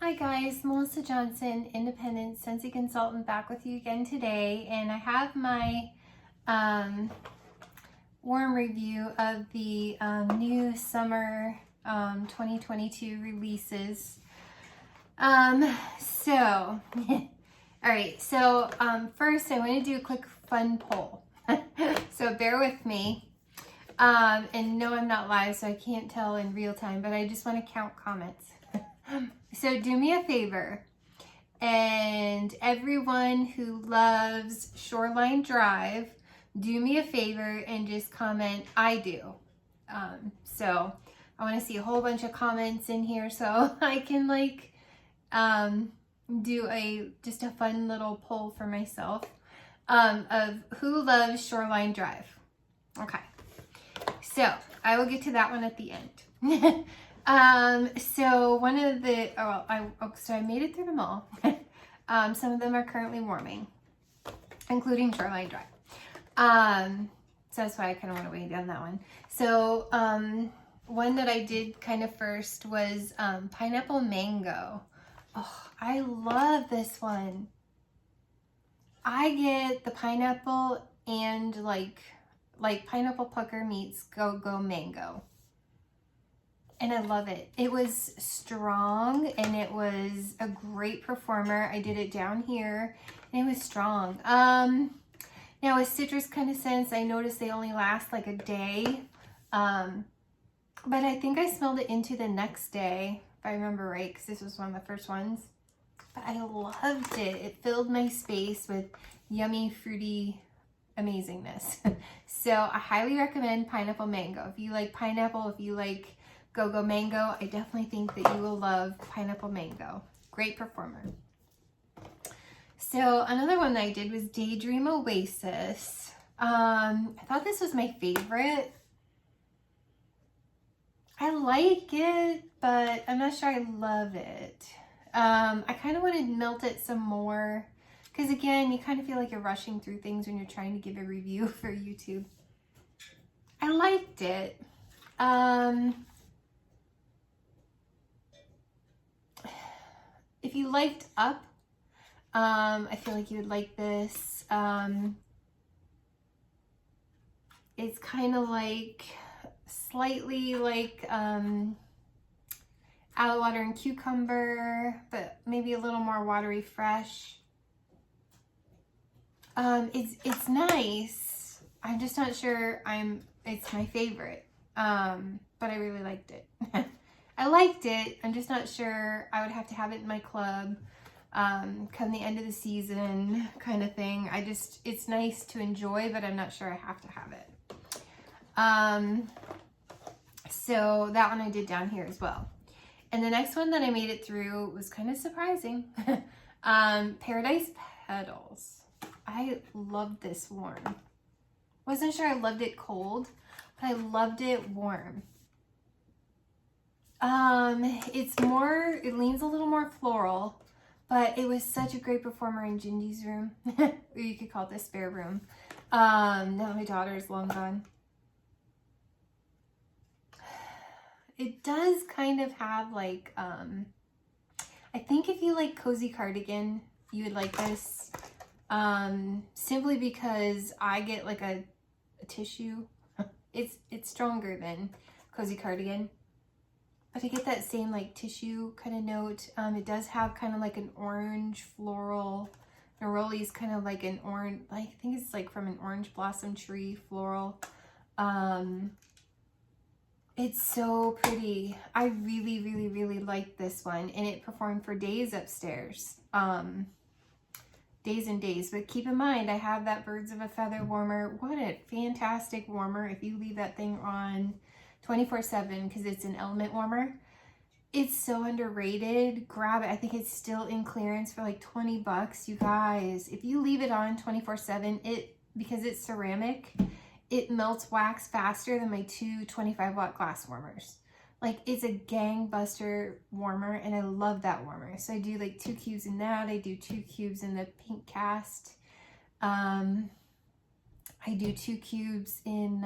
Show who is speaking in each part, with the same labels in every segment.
Speaker 1: Hi guys, Melissa Johnson, independent Scentsy consultant, back with you again today, and I have my warm review of the new summer 2022 releases. All right, so first I want to do a quick fun poll. So bear with me. And no, I'm not live, so I can't tell in real time, but I just want to count comments. So do me a favor, and everyone who loves Shoreline Drive, do me a favor and just comment, I do. So I want to see a whole bunch of comments in here so I can do just a fun little poll for myself of who loves Shoreline Drive. Okay, so I will get to that one at the end. So one of the, so I made it through them all. Some of them are currently warming, including Shoreline Drive. So that's why I kind of want to weigh down that one. So, one that I did kind of first was, pineapple mango. Oh, I love this one. I get the pineapple and like pineapple pucker meets go-go mango. And I love it. It was strong and it was a great performer. I did it down here and it was strong. Now with citrus kind of scents, I noticed they only last like a day. But I think I smelled it into the next day, if I remember right, because this was one of the first ones. But I loved it. It filled my space with yummy, fruity amazingness. So I highly recommend pineapple mango. If you like pineapple, if you like go-go mango, I definitely think that you will love pineapple mango. Great performer. So another one that I did was Daydream Oasis. I thought this was my favorite. I like it, but I'm not sure I love it. I kind of want to melt it some more because again, you kind of feel like you're rushing through things when you're trying to give a review for YouTube. I liked it. If you liked Up, I feel like you would like this. It's kind of like slightly like aloe water and cucumber, but maybe a little more watery fresh. It's nice. I'm just not sure it's my favorite. But I really liked it. I liked it. I'm just not sure I would have to have it in my club come the end of the season kind of thing. It's nice to enjoy, but I'm not sure I have to have it. So that one I did down here as well. And the next one that I made it through was kind of surprising. Paradise Petals. I loved this warm. Wasn't sure I loved it cold, but I loved it warm. It leans a little more floral, but it was such a great performer in Gingy's room. Or you could call it the spare room. Now my daughter is long gone. It does kind of have like, I think if you like cozy cardigan, you would like this. Simply because I get like a tissue. It's stronger than cozy cardigan. But I get that same like tissue kind of note. It does have kind of like an orange floral. Neroli's kind of like an orange, I think it's like from an orange blossom tree floral. It's so pretty. I really, really, really like this one. And it performed for days upstairs. Days and days. But keep in mind, I have that Birds of a Feather warmer. What a fantastic warmer if you leave that thing on 24/7 because it's an element warmer. It's so underrated. Grab it. I think it's still in clearance for like 20 bucks. You guys, if you leave it on 24/7, because it's ceramic, it melts wax faster than my two 25-watt glass warmers. Like, it's a gangbuster warmer, and I love that warmer. So I do like 2 cubes in that. I do 2 cubes in the pink cast. I do 2 cubes in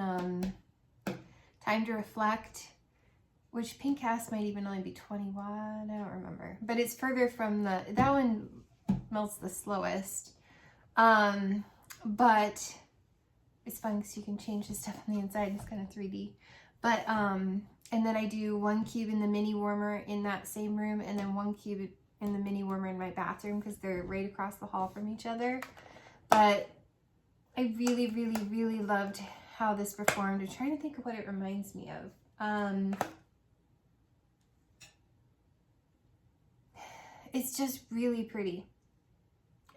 Speaker 1: Time to Reflect. which pink cast might even only be 20 watt. I don't remember, but it's further from that one melts the slowest. But it's fun because you can change the stuff on the inside. It's kind of 3D. But, and then I do 1 cube in the mini warmer in that same room, and then 1 cube in the mini warmer in my bathroom because they're right across the hall from each other. But I really, really, really loved how this performed. I'm trying to think of what it reminds me of. It's just really pretty.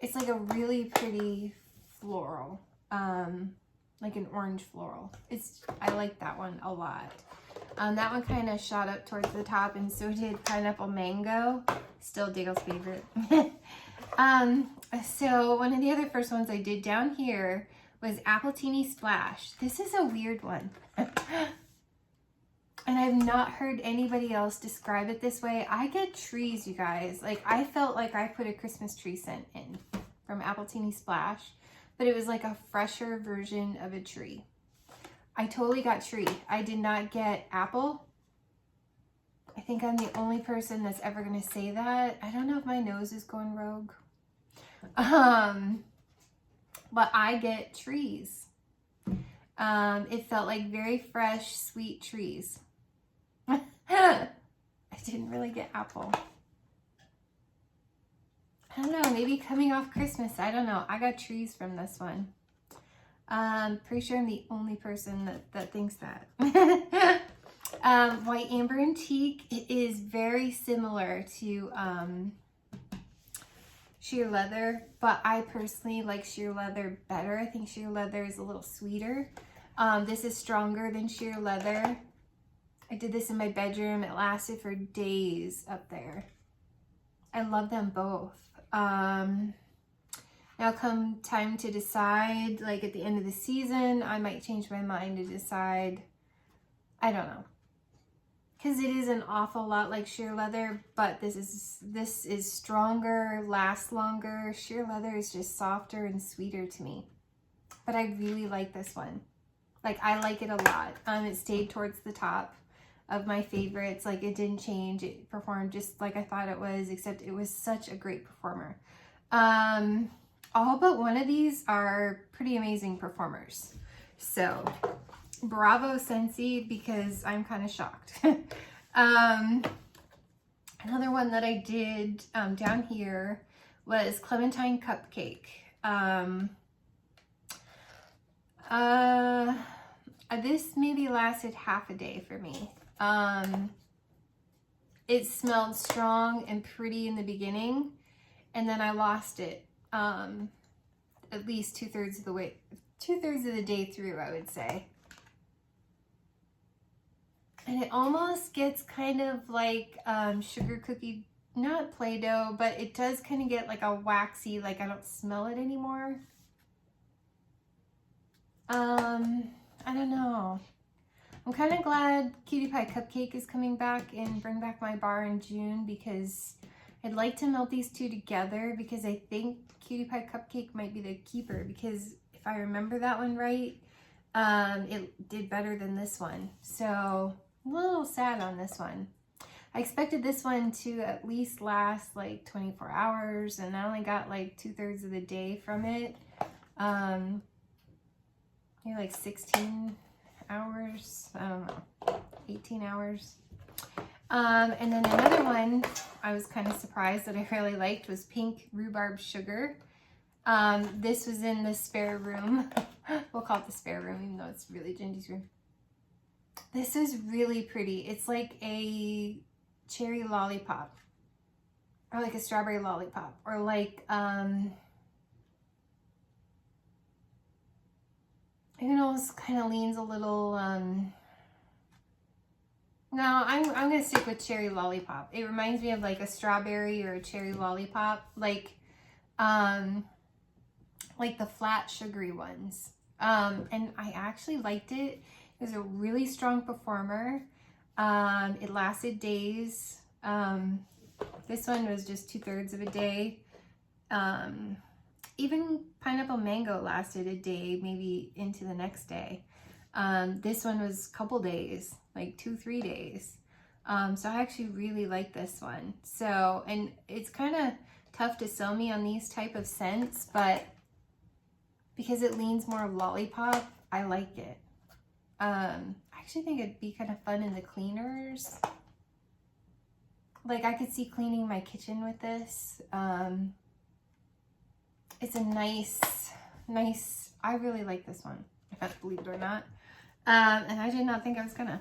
Speaker 1: It's like a really pretty floral, like an orange floral. I like that one a lot. That one kind of shot up towards the top, and so did pineapple mango. Still Diggle's favorite. So one of the other first ones I did down here was appletini splash. This is a weird one. And I've not heard anybody else describe it this way. I get trees, you guys. Like, I felt like I put a Christmas tree scent in from appletini splash, but it was like a fresher version of a tree. I totally got tree. I did not get apple. I think I'm the only person that's ever going to say that. I don't know if my nose is going rogue. But I get trees. It felt like very fresh, sweet trees. I didn't really get apple. I don't know, maybe coming off Christmas, I don't know. I got trees from this one. Pretty sure I'm the only person that thinks that. White Amber Antique, it is very similar to sheer leather, but I personally like sheer leather better. I think sheer leather is a little sweeter. This is stronger than sheer leather. I did this in my bedroom. It lasted for days up there. I love them both. Now come time to decide, like at the end of the season, I might change my mind to decide, I don't know. Because it is an awful lot like sheer leather, but this is stronger, lasts longer. Sheer leather is just softer and sweeter to me. But I really like this one. Like, I like it a lot. It stayed towards the top of my favorites. Like, it didn't change. It performed just like I thought it was, except it was such a great performer. All but one of these are pretty amazing performers. So, bravo Scentsy, because I'm kind of shocked. Another one that I did down here was clementine cupcake. This maybe lasted half a day for me. It smelled strong and pretty in the beginning, and then I lost it at least 2/3 of the way, 2/3 of the day through, I would say. And it almost gets kind of like sugar cookie, not Play-Doh, but it does kind of get like a waxy, like I don't smell it anymore. I don't know. I'm kind of glad Cutie Pie Cupcake is coming back and Bring Back My Bar in June, because I'd like to melt these two together, because I think Cutie Pie Cupcake might be the keeper, because if I remember that one right, it did better than this one. So I'm a little sad on this one. I expected this one to at least last like 24 hours, and I only got like 2/3 of the day from it. Maybe like 16 hours, I don't know, 18 hours. And then another one I was kind of surprised that I really liked was Pink Rhubarb Sugar. This was in the spare room. We'll call it the spare room, even though it's really Gingy's room. This is really pretty. It's like a cherry lollipop, or like a strawberry lollipop, or like, it almost kind of leans a little, no, I'm going to stick with cherry lollipop. It reminds me of like a strawberry or a cherry lollipop, like the flat sugary ones. And I actually liked it. It was a really strong performer. It lasted days. This one was just 2/3 of a day. Even pineapple mango lasted a day, maybe into the next day. This one was a couple days, like 2-3 days. So I actually really like this one. So, and it's kind of tough to sell me on these type of scents, but because it leans more lollipop, I like it. I actually think it'd be kind of fun in the cleaners. Like I could see cleaning my kitchen with this. It's a nice, I really like this one, believe it or not. And I did not think I was gonna.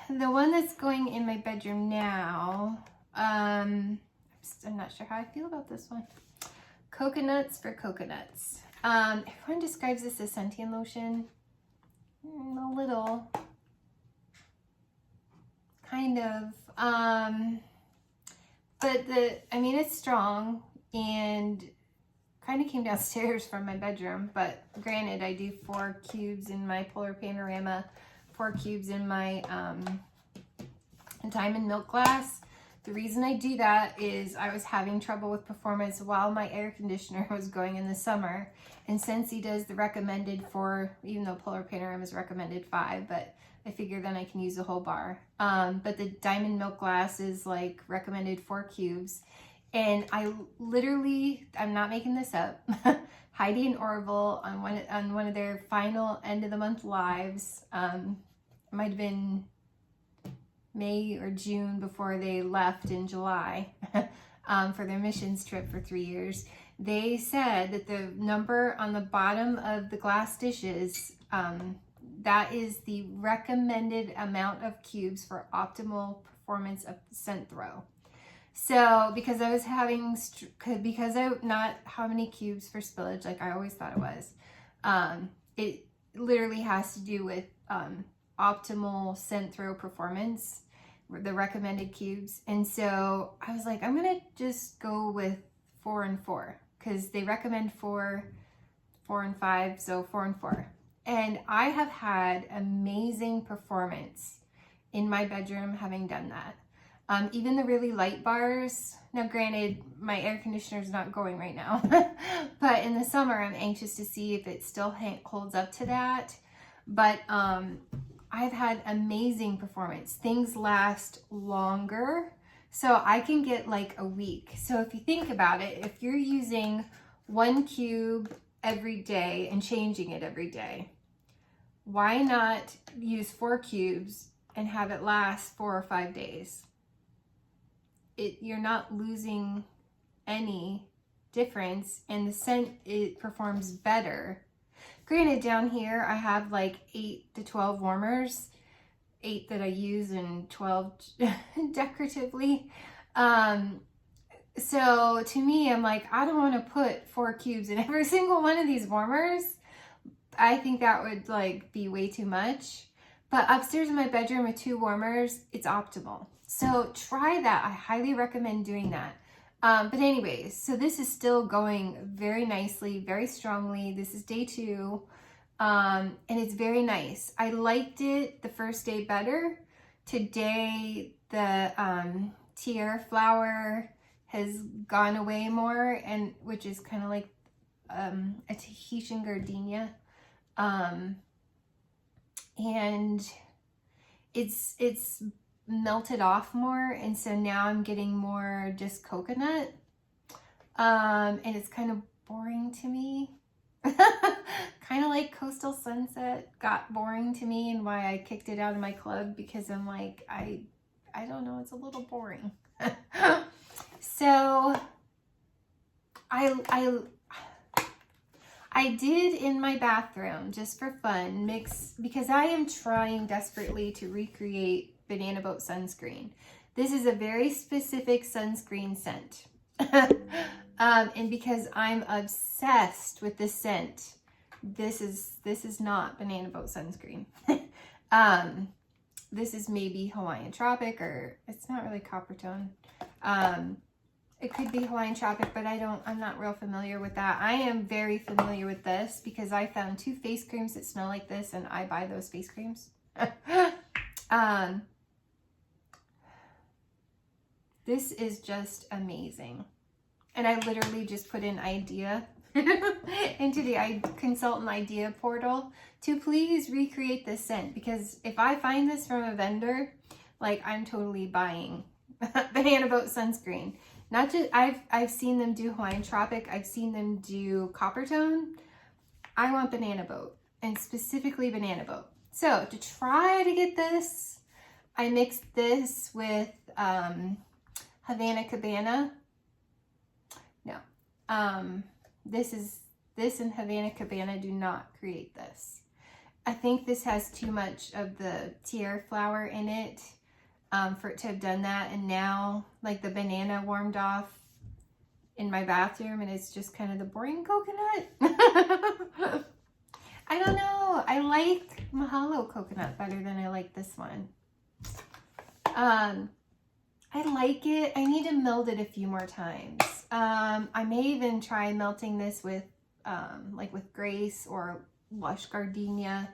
Speaker 1: The one that's going in my bedroom now, I'm not sure how I feel about this one. Coconuts for Coconuts. Everyone describes this as scented lotion. A little. Kind of. But I mean, it's strong and kind of came downstairs from my bedroom. But granted, I do 4 cubes in my Polar Panorama, 4 cubes in my Diamond Milk glass. The reason I do that is I was having trouble with performance while my air conditioner was going in the summer. And Scentsy does the recommended 4, even though Polar Panorama is recommended 5, but I figure then I can use the whole bar. But the Diamond Milk glass is like recommended 4 cubes. And I literally, I'm not making this up, Heidi and Orville on one of their final end of the month lives, it might have been May or June before they left in July for their missions trip for 3 years. They said that the number on the bottom of the glass dishes, that is the recommended amount of cubes for optimal performance of scent throw. So because I was having, not how many cubes for spillage like I always thought it was, it literally has to do with optimal scent throw performance, the recommended cubes. And so I was like, I'm gonna just go with 4 and 4 because they recommend 4, 4 and 5, so 4 and 4. And I have had amazing performance in my bedroom having done that. Even the really light bars, now granted, my air conditioner is not going right now, but in the summer, I'm anxious to see if it still holds up to that. But I've had amazing performance. Things last longer, so I can get like a week. So if you think about it, if you're using 1 cube every day and changing it every day, why not use 4 cubes and have it last 4 or 5 days? You're not losing any difference, and the scent, it performs better. Granted, down here I have like 8 to 12 warmers, 8 that I use and 12 decoratively. So to me, I'm like, I don't want to put 4 cubes in every single one of these warmers. I think that would like be way too much. But upstairs in my bedroom with 2 warmers, it's optimal. So try that. I highly recommend doing that. But anyways, so this is still going very nicely, very strongly. This is day 2, and it's very nice. I liked it the first day better. Today, the tiare flower has gone away more, and which is kind of like a Tahitian gardenia. And it's melted off more, and so now I'm getting more just coconut, and it's kind of boring to me. Kind of like Coastal Sunset got boring to me, and why I kicked it out of my club, because I'm like, I don't know, it's a little boring. So I did in my bathroom, just for fun, mix, because I am trying desperately to recreate Banana Boat sunscreen. This is a very specific sunscreen scent. And because I'm obsessed with this scent, this is not Banana Boat sunscreen. This is maybe Hawaiian Tropic, or it's not really Coppertone. It could be Hawaiian Tropic, but I'm not real familiar with that. I am very familiar with this because I found 2 face creams that smell like this, and I buy those face creams. This is just amazing. And I literally just put in idea into the consultant idea portal to please recreate this scent, because if I find this from a vendor, like, I'm totally buying Banana Boat sunscreen. Not just, I've seen them do Hawaiian Tropic, I've seen them do Copper Tone. I want Banana Boat, and specifically Banana Boat. So to try to get this, I mixed this with Havana Cabana. No, this and Havana Cabana do not create this. I think this has too much of the tiare flower in it for it to have done that. And now, like, the banana warmed off in my bathroom, and it's just kind of the boring coconut. I don't know. I like Mahalo coconut better than I like this one. I like it. I need to melt it a few more times. I may even try melting this with like with Grace or Lush Gardenia.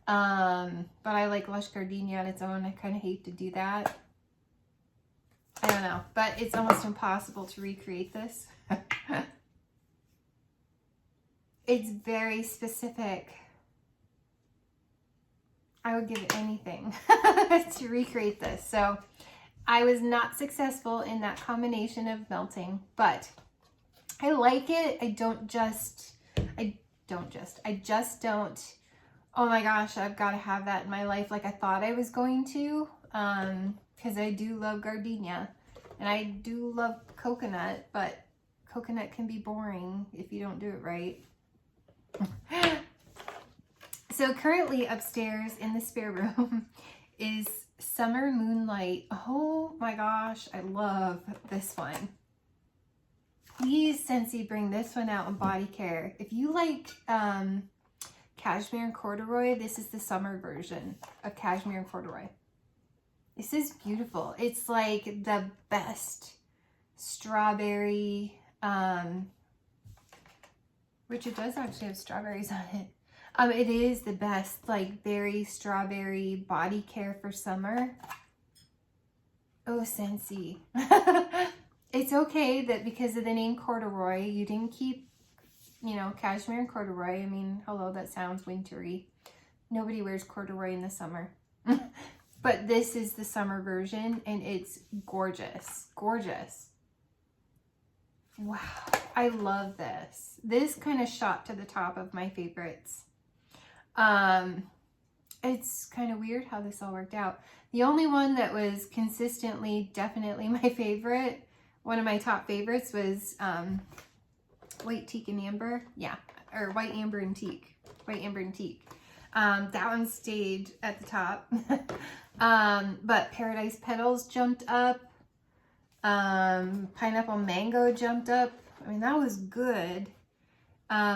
Speaker 1: But I like Lush Gardenia on its own. I kind of hate to do that. I don't know, but it's almost impossible to recreate this. It's very specific. I would give it anything to recreate this. So I was not successful in that combination of melting, but I like it. I just don't, oh my gosh, I've got to have that in my life like I thought I was going to, because I do love gardenia and I do love coconut, but coconut can be boring if you don't do it right. So currently upstairs in the spare room is Summer Moonlight. Oh my gosh, I love this one. Please, Scentsy, bring this one out in body care. If you like cashmere and corduroy, this is the summer version of cashmere and corduroy. This is beautiful. It's like the best strawberry, which it does actually have strawberries on it. It is the best, like, berry strawberry body care for summer. Oh, Scentsy. It's okay that because of the name corduroy, you didn't keep, you know, cashmere and corduroy. I mean, hello, that sounds wintry. Nobody wears corduroy in the summer. But this is the summer version, and it's gorgeous. Gorgeous. Wow, I love this. This kind of shot to the top of my favorites. It's kind of weird how this all worked out. The only one that was consistently, definitely my favorite, one of my top favorites, was White Teak and Amber. Yeah, or White Amber and Teak. White Amber and Teak. That one stayed at the top. But Paradise Petals jumped up. Pineapple Mango jumped up. I mean, that was good.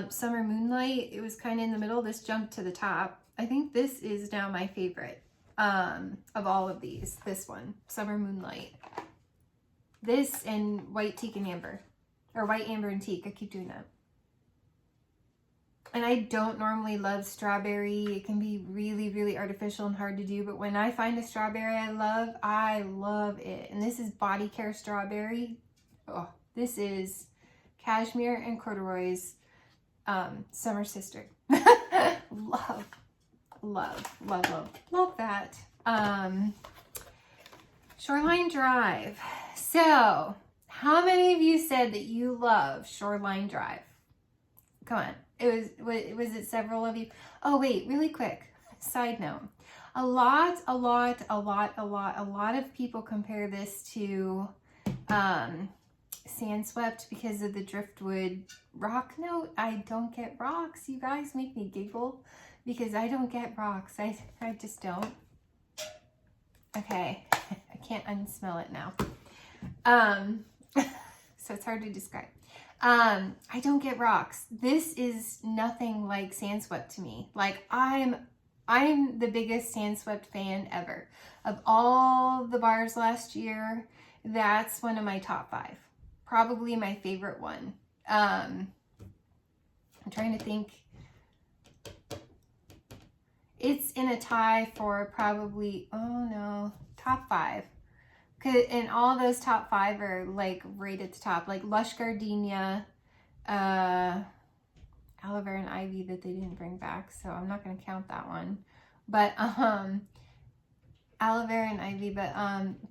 Speaker 1: Summer Moonlight, it was kind of in the middle. This jumped to the top. I think this is now my favorite of all of these. This one, Summer Moonlight. This and White Teak and Amber. Or White Amber and Teak. I keep doing that. And I don't normally love strawberry. It can be really, really artificial and hard to do. But when I find a strawberry I love it. And this is Body Care Strawberry. Oh, this is cashmere and corduroy's summer sister. Love, love, love, love, love that. Shoreline Drive. So, how many of you said that you love Shoreline Drive? Come on. Was it several of you? Oh, wait, really quick. Side note. A lot of people compare this to Sandswept because of the driftwood rock note. I don't get rocks. You guys make me giggle because I don't get rocks. I just don't. Okay. I can't unsmell it now. So it's hard to describe. I don't get rocks. This is nothing like Sandswept to me. Like, I'm the biggest Sandswept fan ever. Of all the bars last year, that's one of my top 5. Probably my favorite one. I'm trying to think. It's in a tie for probably, oh no, top 5. And all those top 5 are like right at the top, like Lush Gardenia, aloe vera and ivy that they didn't bring back, so I'm not going to count that one. But aloe vera and ivy, but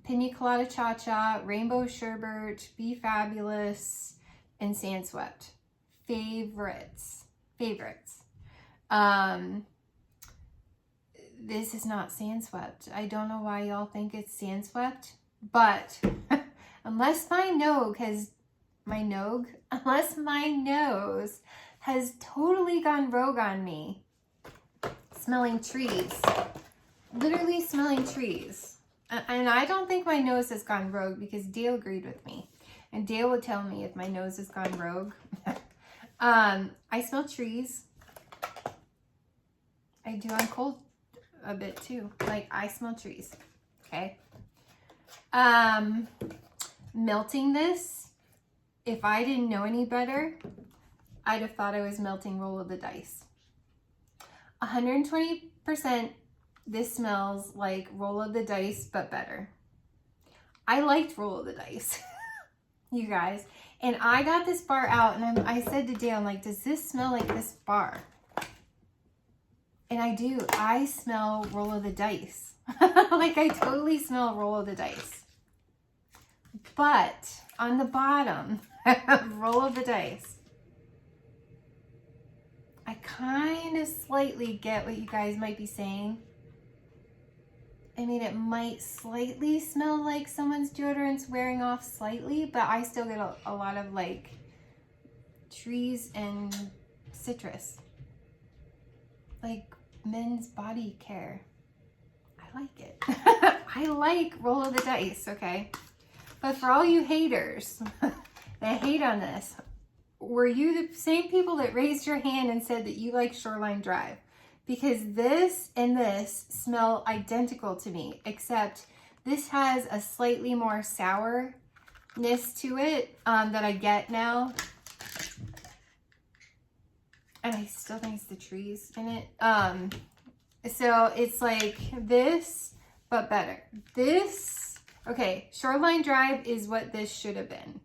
Speaker 1: pina colada cha-cha, rainbow sherbet, be fabulous, and sand swept. Favorites. This is not sand swept. I don't know why y'all think it's sand swept, but unless my nose has totally gone rogue on me, smelling trees, literally smelling trees. And I don't think my nose has gone rogue because Dale agreed with me. And Dale would tell me if my nose has gone rogue. I smell trees. I do on cold a bit too. Like, I smell trees. Okay. Melting this, if I didn't know any better, I'd have thought I was melting roll of the dice. 120%, this smells like roll of the dice, but better. I liked roll of the dice, you guys. And I got this bar out, and I said to Dale, I'm like, does this smell like this bar? And I do. I smell roll of the dice. Like, I totally smell roll of the dice. But on the bottom, roll of the dice, I kind of slightly get what you guys might be saying. I mean, it might slightly smell like someone's deodorant's wearing off slightly, but I still get a lot of like trees and citrus. Like men's body care. I like it. I like roll of the dice, okay? But for all you haters that hate on this, were you the same people that raised your hand and said that you like Shoreline Drive? Because this and this smell identical to me, except this has a slightly more sourness to it that I get now. And I still think it's the trees in it. So it's like this, but better. This, okay, Shoreline Drive is what this should have been.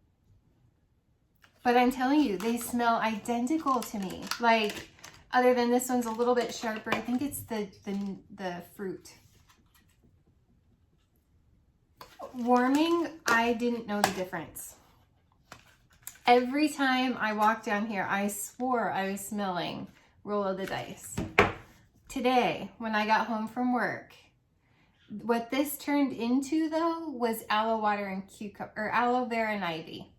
Speaker 1: But I'm telling you, they smell identical to me. Like, other than this one's a little bit sharper. I think it's the fruit. Warming, I didn't know the difference. Every time I walked down here, I swore I was smelling roll of the dice. Today, when I got home from work, what this turned into though was aloe water and cucumber, or aloe vera and ivy.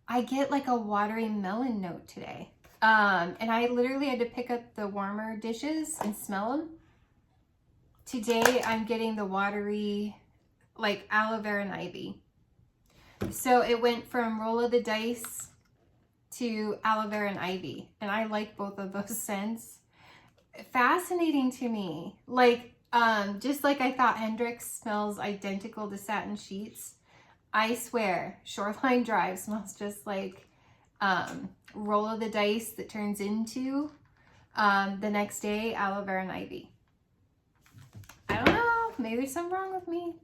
Speaker 1: I get like a watery melon note today. And I literally had to pick up the warmer dishes and smell them. Today, I'm getting the watery, like aloe vera and ivy. So it went from roll of the dice to aloe vera and ivy. And I like both of those scents. Fascinating to me. Like, just like I thought Hendrix smells identical to Satin Sheets, I swear Shoreline Drive smells just like roll of the dice that turns into the next day aloe vera and ivy. I don't know, maybe there's something wrong with me.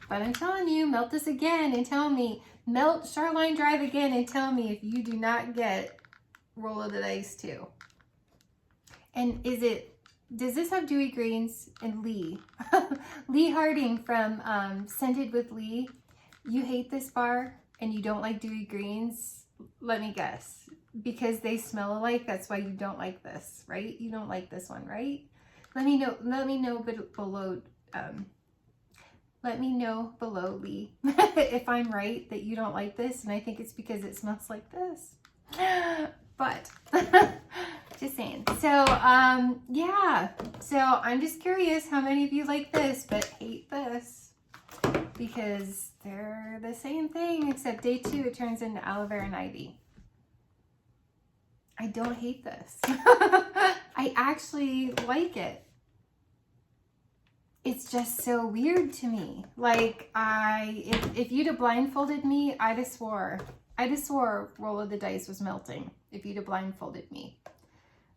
Speaker 1: But I'm telling you, melt this again and tell me, melt Shoreline Drive again and tell me if you do not get roll of the dice too. And does this have dewy greens? And Lee? Lee Harding from Scented with Lee, you hate this bar and you don't like dewy greens? Let me guess. Because they smell alike, that's why you don't like this, right? You don't like this one, right? Let me know below. Let me know below, Lee, if I'm right that you don't like this, and I think it's because it smells like this. But just saying. So yeah. So I'm just curious how many of you like this but hate this, because they're the same thing, except day 2 it turns into aloe vera and ivy. I don't hate this. I actually like it. It's just so weird to me. Like, if you'd have blindfolded me, I'd have swore roll of the dice was melting if you'd have blindfolded me.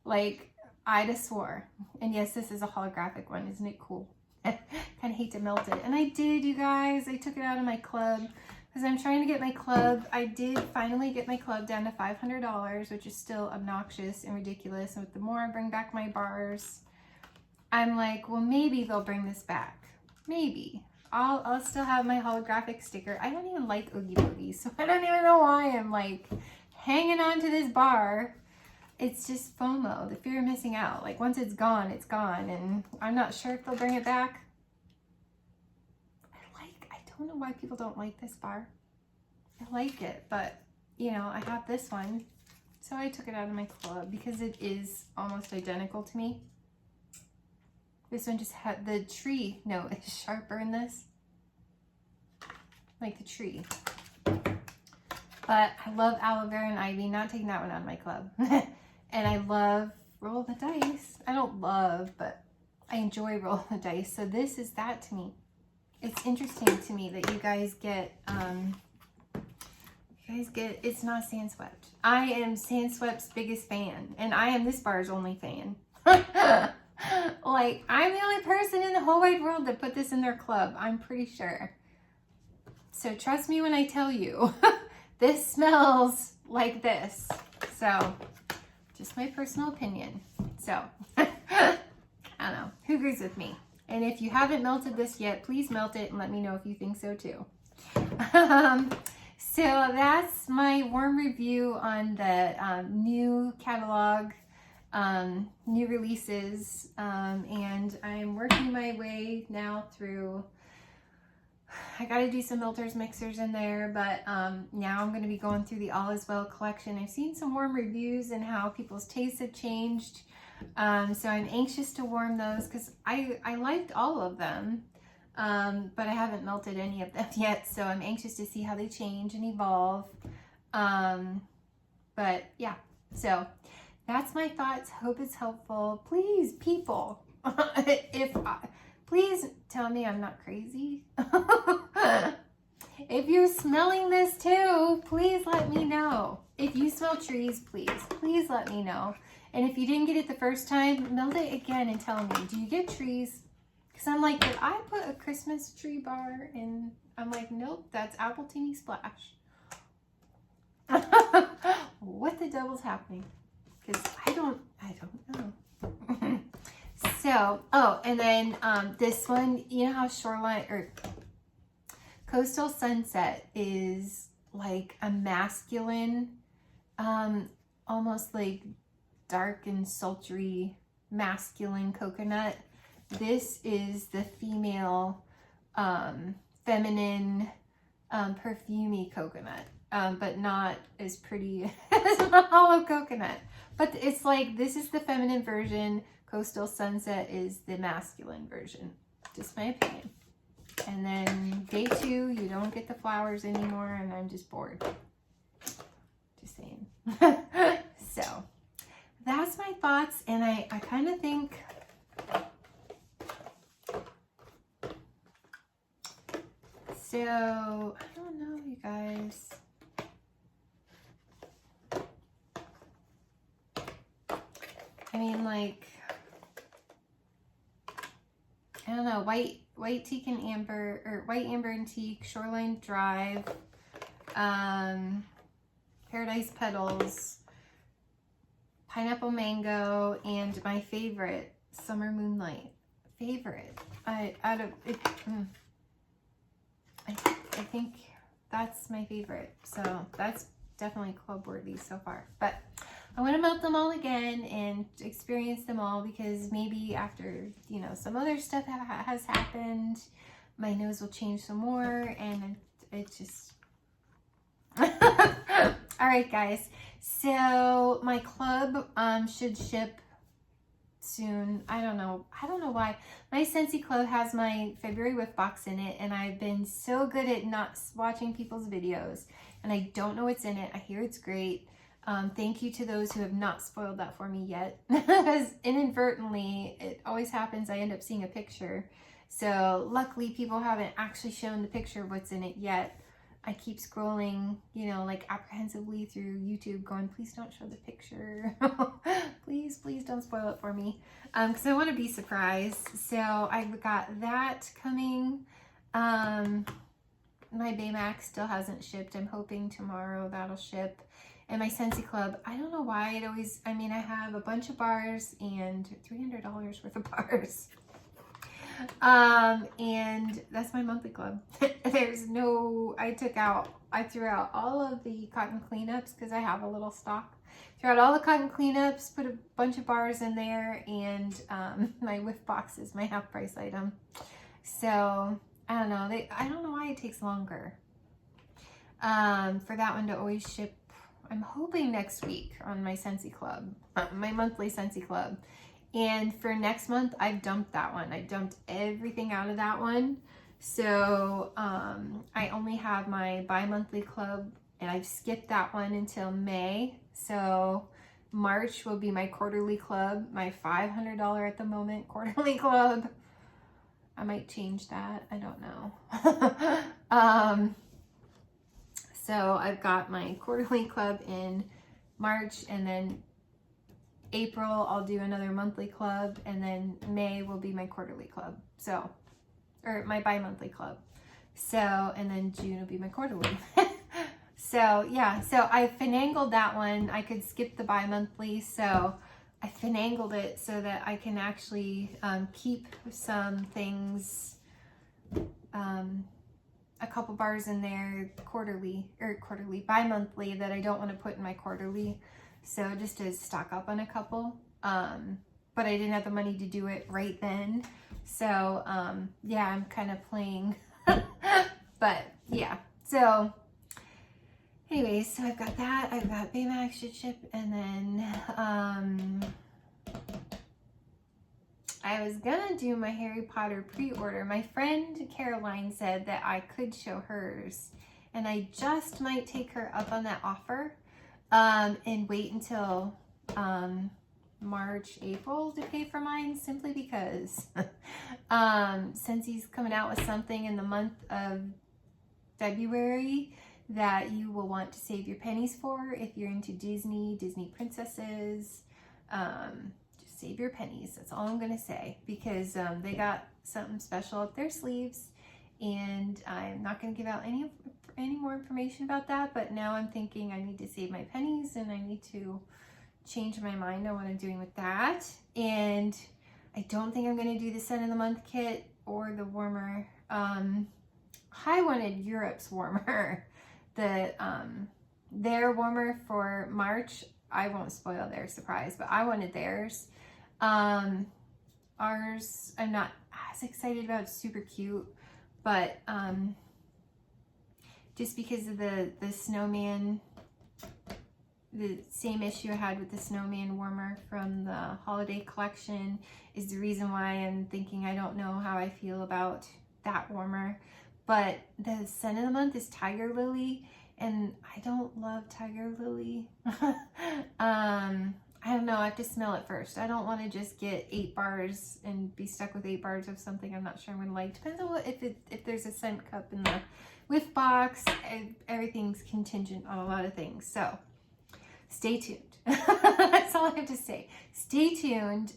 Speaker 1: Like, I'd have swore. And yes, this is a holographic one. Isn't it cool? Kind of hate to melt it. And I did, you guys. I took it out of my club. because I'm trying to get my club. I did finally get my club down to $500, which is still obnoxious and ridiculous. And with the more I bring back my bars, I'm like, well, maybe they'll bring this back. Maybe. I'll still have my holographic sticker. I don't even like Oogie Boogies, so I don't even know why I'm like hanging on to this bar. It's just FOMO, the fear of missing out. Like once it's gone, and I'm not sure if they'll bring it back. I don't know why people don't like this bar. I like it, but you know, I have this one, so I took it out of my club because it is almost identical to me. This one just had the tree note is sharper in this, like the tree. But I love aloe vera and ivy. Not taking that one out of my club. And I love roll the dice. I don't love, but I enjoy roll the dice. So this is that to me. It's interesting to me that you guys get it's not Sand Swept. I am Sand Swept's biggest fan, and I am this bar's only fan. Like, I'm the only person in the whole wide world that put this in their club, I'm pretty sure. So trust me when I tell you, this smells like this. So, just my personal opinion. So, I don't know. Who agrees with me? And if you haven't melted this yet, please melt it and let me know if you think so too. So that's my warm review on the new catalog. New releases, and I'm working my way now through. I got to do some melters, mixers in there, but now I'm going to be going through the All Is Well collection. I've seen some warm reviews and how people's tastes have changed, so I'm anxious to warm those because I liked all of them, but I haven't melted any of them yet, so I'm anxious to see how they change and evolve. But yeah, so that's my thoughts. Hope it's helpful. Please, people, please tell me I'm not crazy. If you're smelling this too, please let me know. If you smell trees, please let me know. And if you didn't get it the first time, melt it again and tell me, do you get trees? Because I'm like, did I put a Christmas tree bar in? I'm like, nope, that's appletini splash. What the devil's happening? Because I don't know. So, oh, and then this one, you know how Shoreline or Coastal Sunset is like a masculine, almost like dark and sultry masculine coconut. This is the female, feminine, perfumey coconut, but not as pretty as a hollow coconut. But it's like, this is the feminine version. Coastal Sunset is the masculine version. Just my opinion. And then day 2, you don't get the flowers anymore, and I'm just bored. Just saying. So, that's my thoughts, and I kind of think... So, I don't know, you guys... I mean, like, I don't know, white teak and amber, or white amber and teak, Shoreline Drive, Paradise Petals, Pineapple Mango, and my favorite, Summer Moonlight. I think that's my favorite. So that's definitely club worthy so far. But I want to melt them all again and experience them all, because maybe after, you know, some other stuff has happened, my nose will change some more, and it just... All right, guys. So my club should ship soon. I don't know why. My Scentsy club has my February whiff box in it, and I've been so good at not watching people's videos, and I don't know what's in it. I hear it's great. Thank you to those who have not spoiled that for me yet, because inadvertently, it always happens, I end up seeing a picture. So luckily people haven't actually shown the picture of what's in it yet. I keep scrolling, you know, like apprehensively through YouTube going, please don't show the picture. Please don't spoil it for me. Because I want to be surprised. So I've got that coming. my Baymax still hasn't shipped. I'm hoping tomorrow that'll ship. And my Scentsy Club, I don't know why it always, I mean, I have a bunch of bars and $300 worth of bars. And that's my monthly club. There's no, I threw out all of the cotton cleanups because I have a little stock. Threw out all the cotton cleanups, put a bunch of bars in there, and my whiff box is my half price item. So I don't know. I don't know why it takes longer for that one to always ship. I'm hoping next week on my Scentsy Club, my monthly Scentsy Club. And for next month, I've dumped that one. I dumped everything out of that one. So I only have my bi-monthly club, and I've skipped that one until May. So March will be my quarterly club, my $500 at the moment quarterly club. I might change that. I don't know. So I've got my quarterly club in March, and then April I'll do another monthly club, and then May will be my quarterly club. So, or my bi-monthly club. So, and then June will be my quarterly. So yeah, so I finangled that one. I could skip the bi-monthly, so I finangled it so that I can actually keep some things, a couple bars in there bi-monthly that I don't want to put in my quarterly. So just to stock up on a couple. But I didn't have the money to do it right then. So yeah, I'm kind of playing. But yeah, so anyways, so I've got that. I've got Baymax should ship, and then I was gonna do my Harry Potter pre-order. My friend Caroline said that I could show hers, and I just might take her up on that offer and wait until March, April to pay for mine, simply because Scentsy's coming out with something in the month of February that you will want to save your pennies for if you're into Disney princesses. Just save your pennies. That's all I'm gonna say, because they got something special up their sleeves, and I'm not gonna give out any more information about that. But now I'm thinking I need to save my pennies, and I need to change my mind on what I'm doing with that. And I don't think I'm gonna do the scent of the month kit or the warmer. I wanted Europe's warmer. Their warmer for March, I won't spoil their surprise, but I wanted theirs. Ours, I'm not as excited about. It's super cute, but just because of the snowman, the same issue I had with the snowman warmer from the holiday collection is the reason why I'm thinking I don't know how I feel about that warmer. But the scent of the month is Tiger Lily, and I don't love Tiger Lily. I don't know, I have to smell it first. I don't want to just get 8 bars and be stuck with 8 bars of something I'm not sure I'm going to like. Depends on if there's a scent cup in the whiff box. Everything's contingent on a lot of things. So stay tuned. That's all I have to say. Stay tuned.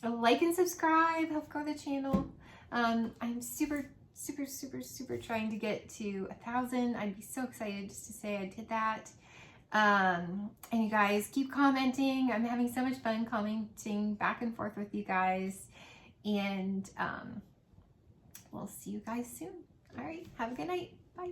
Speaker 1: Like and subscribe. Help grow the channel. I'm super trying to get to 1,000. I'd be so excited just to say I did that. And you guys keep commenting. I'm having so much fun commenting back and forth with you guys. And we'll see you guys soon. All right. Have a good night. Bye.